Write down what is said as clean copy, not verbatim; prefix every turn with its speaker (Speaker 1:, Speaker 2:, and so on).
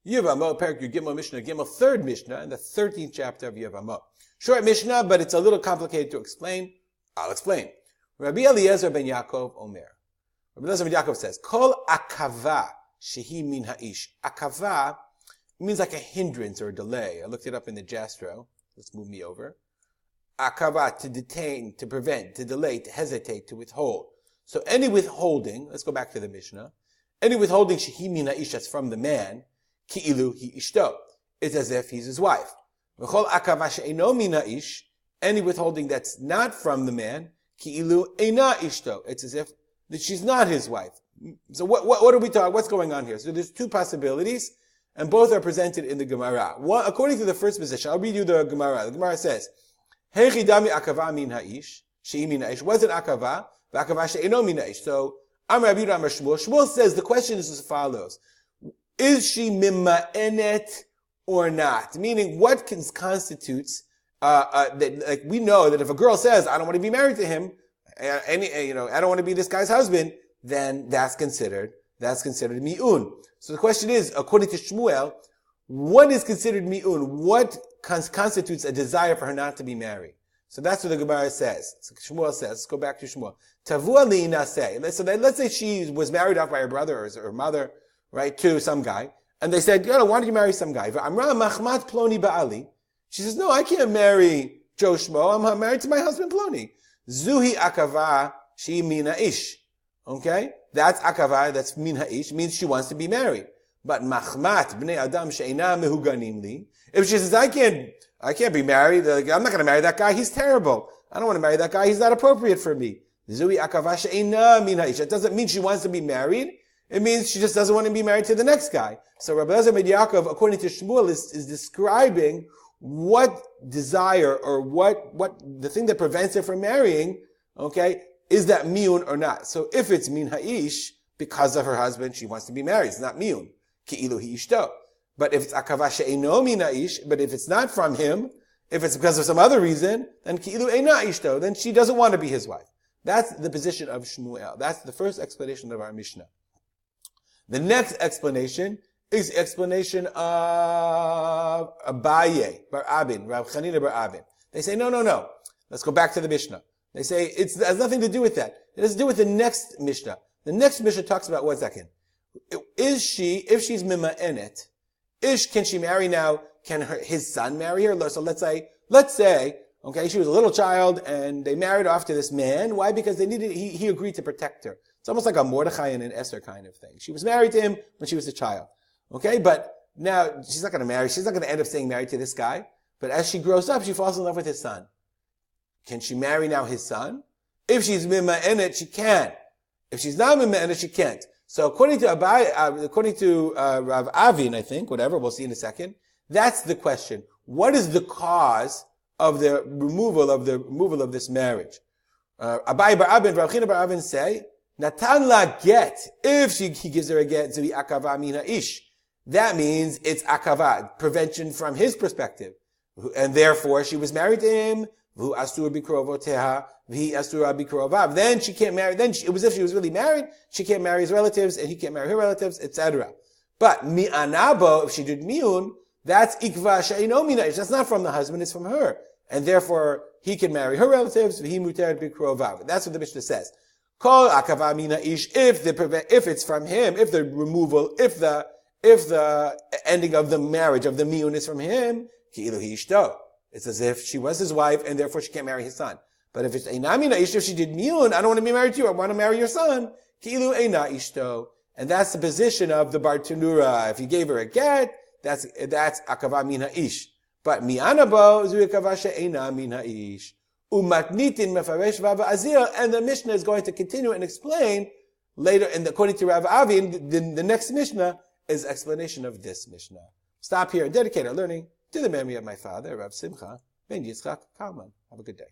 Speaker 1: Yevamot, Perak Gimel, Mishnah Gimel, third Mishnah, in the 13th chapter of Yevamot. Short Mishnah, but it's a little complicated to explain. I'll explain. Rabbi Eliezer ben Yaakov Omer. Rabbi Eliezer ben Yaakov says, Kol akava shehi min ha'ish. Akava means like a hindrance or a delay. I looked it up in the Jastro. Let's move me over. Akava, to detain, to prevent, to delay, to hesitate, to withhold. So any withholding, let's go back to the Mishnah. Any withholding shehi min ha'ish, that's from the man, ki'ilu hi ishto. It's as if he's his wife. V'chol akava she'eno min ha'ish, any withholding that's not from the man, ki'ilu eina ishto. It's as if that she's not his wife. So what are we talking? What's going on here? So there's two possibilities, and both are presented in the Gemara. One, according to the first position, I'll read you the Gemara. The Gemara says, "Hechidami akava min ha'ish, she'i min ha'ish." Was it akava? V'akava she'eno min ha'ish. So Amar Rabbi Amar Shmuel. Shmuel says the question is as follows: is she mima'enet or not? Meaning, what constitutes that? Like we know that if a girl says, "I don't want to be married to him," I don't want to be this guy's husband, then that's considered mi'un. So the question is, according to Shmuel, what is considered mi'un? What constitutes a desire for her not to be married? So that's what the Gemara says. So Shmuel says, let's go back to Shmuel. Tavua li'inaseh. So let's say she was married off by her brother or her mother, right, to some guy. And they said, why don't you marry some guy? Amra machmat ploni ba'ali. She says, no, I can't marry Joe Shmo. I'm married to my husband Ploni. Zuhi akava she min ha'ish. Okay? That's akava, that's min ha'ish, means she wants to be married. But machmat bnei adam she'ena mehuganim li. If she says, I can't be married, I'm not going to marry that guy, he's terrible. I don't want to marry that guy, he's not appropriate for me. Zuhi akava she'ena min ha'ish. That doesn't mean she wants to be married. It means she just doesn't want to be married to the next guy. So Rabbi Eliezer ben Yaakov, according to Shmuel, is describing what desire or what the thing that prevents her from marrying, okay, is that mi'un or not? So if it's min ha'ish, because of her husband, she wants to be married. It's not mi'un. Ki'ilu hi ishto. But if it's akava she'eno min ha'ish, but if it's not from him, if it's because of some other reason, then ki'ilu eina ishto, then she doesn't want to be his wife. That's the position of Shmuel. That's the first explanation of our Mishnah. The next explanation is the explanation of Abaye, Bar Abin, Rav Chanina Bar Abin. They say, no. Let's go back to the Mishnah. They say, it has nothing to do with that. It has to do with the next Mishnah. The next Mishnah talks about, one second. If she's mima'enet, can she marry now? Can his son marry her? So let's say, okay, she was a little child and they married off to this man. Why? Because he agreed to protect her. It's almost like a Mordechai and an Esther kind of thing. She was married to him when she was a child. Okay, but now she's not going to marry. She's not going to end up staying married to this guy. But as she grows up, she falls in love with his son. Can she marry now his son? If she's mima'enet, she can. If she's not mima'enet, she can't. So according to Rav Avin, I think, whatever, we'll see in a second, that's the question. What is the cause of the removal of this marriage? Abai bar Abin, Rav China bar Avin say, Natan la get, if he gives her a get, zui akava min ha'ish. That means it's akava, prevention from his perspective. And therefore, she was married to him, v'hu asur bikrovoteha, v'hi asur bikrovav. Then she can't marry, it was as if she was really married, she can't marry his relatives, and he can't marry her relatives, etc. But mi'anabo, if she did mi'un, that's ikva she'ino min ha'ish. That's not from the husband, it's from her. And therefore, he can marry her relatives, v'hi muter bikrovav. That's what the Mishnah says. Call akava min ha'ish, if it's from him, if the removal, if the ending of the marriage of the mi'un is from him, ki'ilu hi ishto. It's as if she was his wife and therefore she can't marry his son. But if it's eina min ha'ish, if she did mi'un, I don't want to be married to you, I want to marry your son, ki'ilu eina ishto. And that's the position of the bar tenura. If he gave her a get, that's akava min ha'ish. But mi'anabo zu akava she'eina min ha'ish. Umatnitin mefaresh vava azir, and the Mishnah is going to continue and explain later, and according to Rav Avin, the next Mishnah is explanation of this Mishnah. Stop here and dedicate our learning to the memory of my father, Rav Simcha ben Yitzchak Kalman. Have a good day.